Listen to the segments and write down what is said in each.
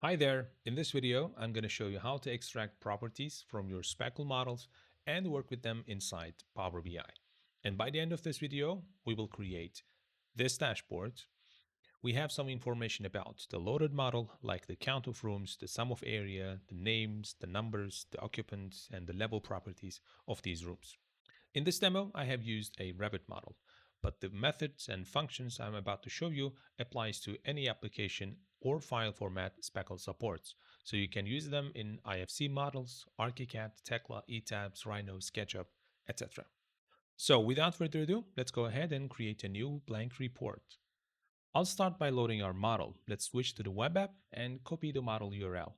Hi there. In this video, I'm going to show you how to extract properties from your Speckle models and work with them inside Power BI. And by the end of this video, we will create this dashboard. We have some information about the loaded model, like the count of rooms, the sum of area, the names, the numbers, the occupants, and the level properties of these rooms. In this demo, I have used a Revit model, but the methods and functions I'm about to show you applies to any application or file format Speckle supports. So you can use them in IFC models, ArchiCAD, Tekla, ETABS, Rhino, SketchUp, etc. So without further ado, let's go ahead and create a new blank report. I'll start by loading our model. Let's switch to the web app and copy the model URL.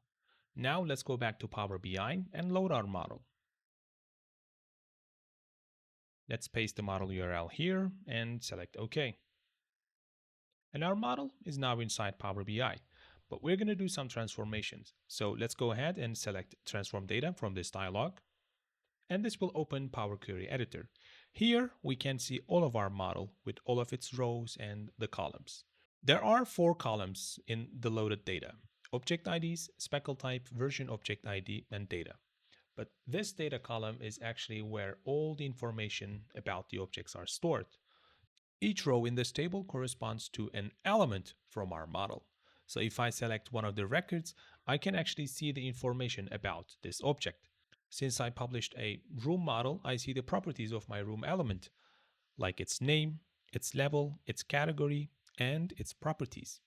Now let's go back to Power BI and load our model. Let's paste the model URL here and select OK. And our model is now inside Power BI, but we're going to do some transformations. So let's go ahead and select Transform Data from this dialog, and this will open Power Query Editor. Here we can see all of our model with all of its rows and the columns. There are 4 columns in the loaded data: Object IDs, Speckle type, Version Object ID, and Data. But this data column is actually where all the information about the objects are stored. Each row in this table corresponds to an element from our model. So if I select one of the records, I can actually see the information about this object. Since I published a room model, I see the properties of my room element, like its name, its level, its category, and its properties.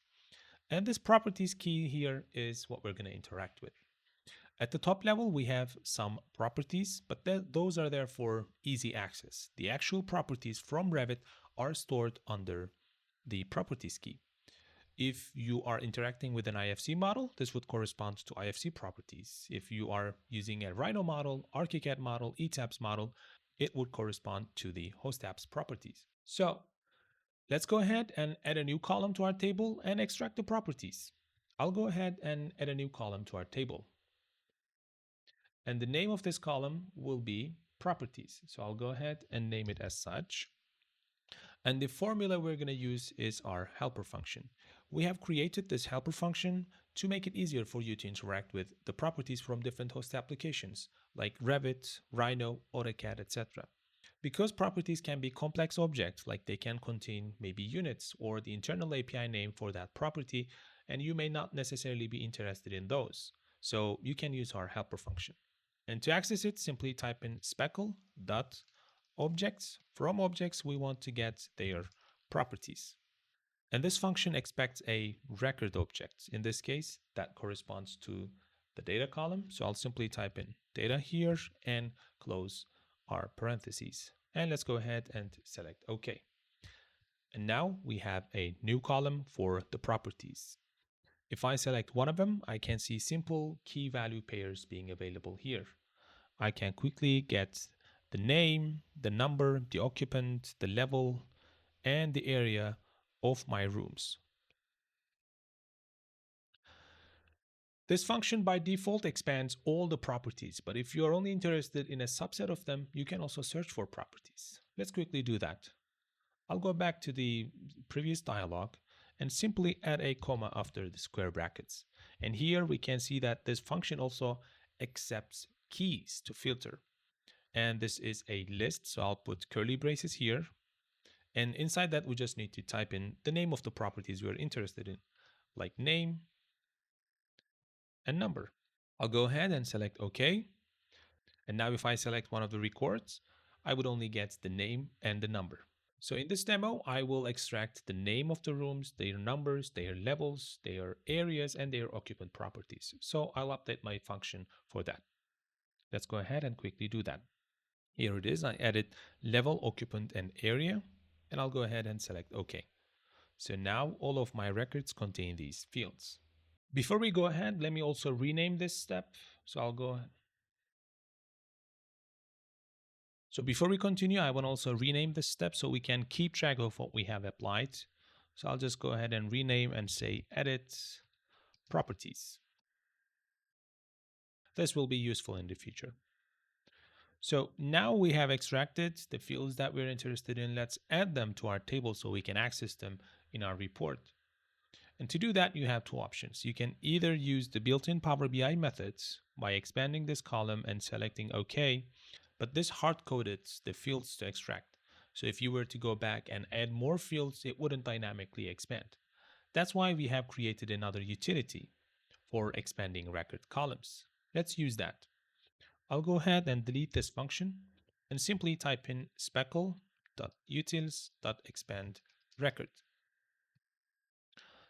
And this properties key here is what we're going to interact with. At the top level, we have some properties, but those are there for easy access. The actual properties from Revit are stored under the properties key. If you are interacting with an IFC model, this would correspond to IFC properties. If you are using a Rhino model, ArchiCAD model, ETABS model, it would correspond to the host apps properties. So let's go ahead and add a new column to our table and extract the properties. I'll go ahead and add a new column to our table. And the name of this column will be properties. So I'll go ahead and name it as such. And the formula we're going to use is our helper function. We have created this helper function to make it easier for you to interact with the properties from different host applications like Revit, Rhino, AutoCAD, etc. Because properties can be complex objects, like they can contain maybe units or the internal API name for that property, and you may not necessarily be interested in those. So you can use our helper function. And to access it, simply type in speckle dot objects. From objects, we want to get their properties. And this function expects a record object. In this case, that corresponds to the data column. So I'll simply type in data here and close our parentheses. And let's go ahead and select OK. And now we have a new column for the properties. If I select one of them, I can see simple key value pairs being available here. I can quickly get the name, the number, the occupant, the level, and the area of my rooms. This function by default expands all the properties, but if you're only interested in a subset of them, you can also search for properties. Let's quickly do that. I'll go back to the previous dialog and simply add a comma after the square brackets. And here we can see that this function also accepts keys to filter. And this is a list, so I'll put curly braces here. And inside that, we just need to type in the name of the properties we're interested in, like name and number. I'll go ahead and select OK. And now if I select one of the records, I would only get the name and the number. So in this demo, I will extract the name of the rooms, their numbers, their levels, their areas, and their occupant properties. So I'll update my function for that. Let's go ahead and quickly do that. Here it is. I added level, occupant, and area, and I'll go ahead and select OK. So now all of my records contain these fields. Before we go ahead, let me also rename this step. So I'll go ahead. So before we continue, I want to also rename this step so we can keep track of what we have applied. So I'll just go ahead and rename and say edit properties. This will be useful in the future. So now we have extracted the fields that we're interested in. Let's add them to our table so we can access them in our report. And to do that, you have two options. You can either use the built-in Power BI methods by expanding this column and selecting OK, but this hard-coded the fields to extract. So if you were to go back and add more fields, it wouldn't dynamically expand. That's why we have created another utility for expanding record columns. Let's use that. I'll go ahead and delete this function and simply type in speckle.utils.expand record.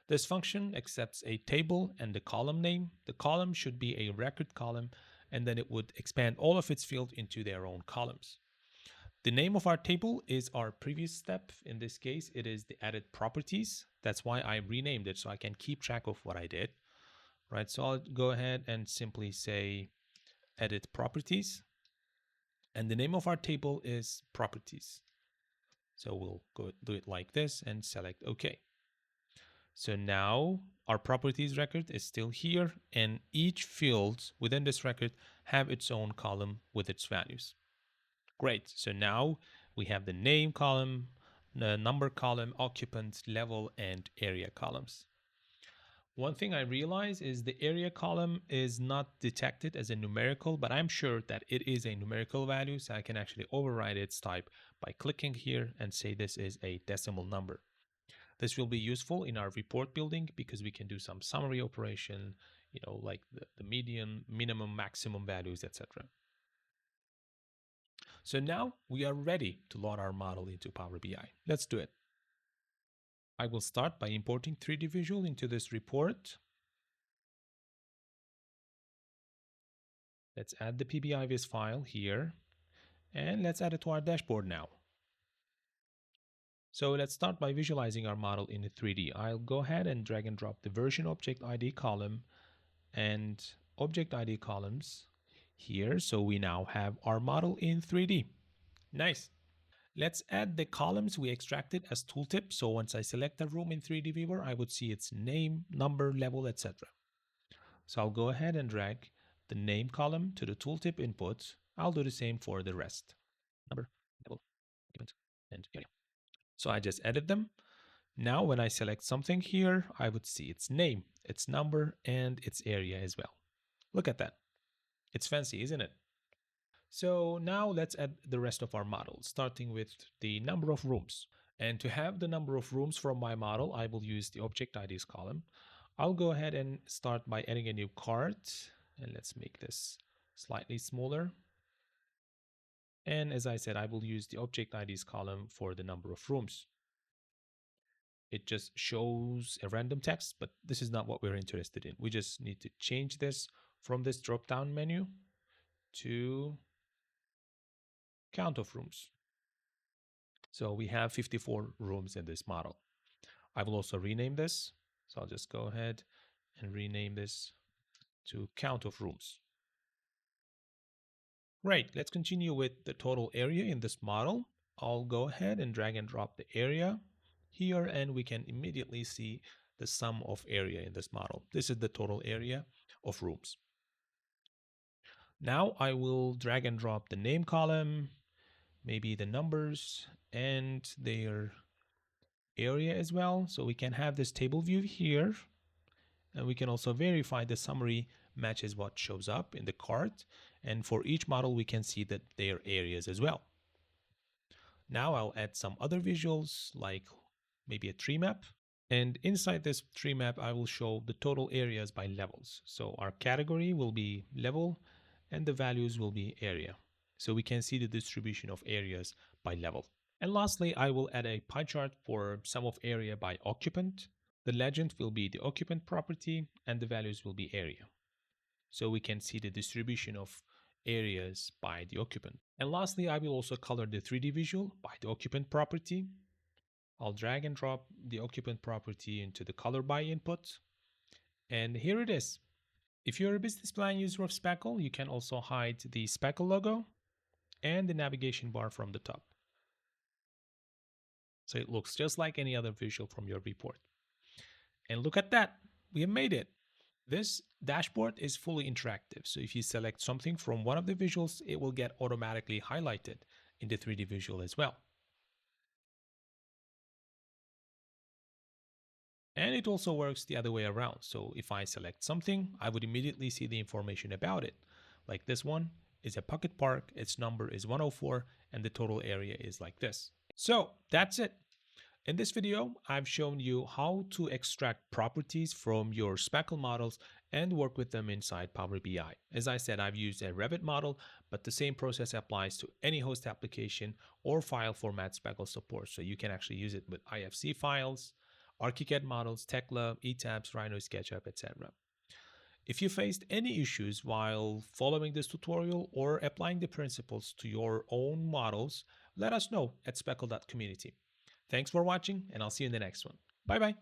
This function accepts a table and the column name. The column should be a record column, and then it would expand all of its fields into their own columns. The name of our table is our previous step. In this case, it is the added properties. That's why I renamed it so I can keep track of what I did. Right, so I'll go ahead and simply say edit properties. And the name of our table is properties. So we'll go do it like this and select OK. So now our properties record is still here, and each field within this record have its own column with its values. Great. So now we have the name column, the number column, occupant, level, and area columns. One thing I realize is the area column is not detected as a numerical, but I'm sure that it is a numerical value, so I can actually override its type by clicking here and say this is a decimal number. This will be useful in our report building because we can do some summary operation, like the median, minimum, maximum values, etc. So now we are ready to load our model into Power BI. Let's do it. I will start by importing 3D Visual into this report. Let's add the PBIVis file here, and let's add it to our dashboard now. So let's start by visualizing our model in 3D. I'll go ahead and drag and drop the version object ID column and object ID columns here. So we now have our model in 3D. Nice. Let's add the columns we extracted as tooltips. So once I select a room in 3D Viewer, I would see its name, number, level, etc. So I'll go ahead and drag the name column to the tooltip input. I'll do the same for the rest. Number, level, document, and area. So I just edit them. Now when I select something here, I would see its name, its number, and its area as well. Look at that. It's fancy, isn't it? So now let's add the rest of our model, starting with the number of rooms. And to have the number of rooms from my model, I will use the object IDs column. I'll go ahead and start by adding a new cart, and let's make this slightly smaller. And as I said, I will use the object IDs column for the number of rooms. It just shows a random text, but this is not what we're interested in. We just need to change this from this drop-down menu to count of rooms. So we have 54 rooms in this model. I will also rename this. So I'll just go ahead and rename this to count of rooms. Right, let's continue with the total area in this model. I'll go ahead and drag and drop the area here, and we can immediately see the sum of area in this model. This is the total area of rooms. Now I will drag and drop the name column, maybe the numbers and their area as well. So we can have this table view here, and we can also verify the summary matches what shows up in the cart. And for each model, we can see that their areas as well. Now I'll add some other visuals like maybe a tree map. And inside this tree map, I will show the total areas by levels. So our category will be level and the values will be area. So we can see the distribution of areas by level. And lastly, I will add a pie chart for sum of area by occupant. The legend will be the occupant property and the values will be area. So we can see the distribution of areas by the occupant. And lastly, I will also color the 3D visual by the occupant property. I'll drag and drop the occupant property into the color by input. And here it is. If you're a business plan user of Speckle, you can also hide the Speckle logo and the navigation bar from the top. So it looks just like any other visual from your report. And look at that, we have made it. This dashboard is fully interactive. So if you select something from one of the visuals, it will get automatically highlighted in the 3D visual as well. And it also works the other way around. So if I select something, I would immediately see the information about it. Like this one is a pocket park, its number is 104, and the total area is like this. So that's it. In this video, I've shown you how to extract properties from your Speckle models and work with them inside Power BI. As I said, I've used a Revit model, but the same process applies to any host application or file format Speckle supports. So you can actually use it with IFC files, ArchiCAD models, Tekla, ETABS, Rhino, SketchUp, etc. If you faced any issues while following this tutorial or applying the principles to your own models, let us know at speckle.community. Thanks for watching, and I'll see you in the next one. Bye bye.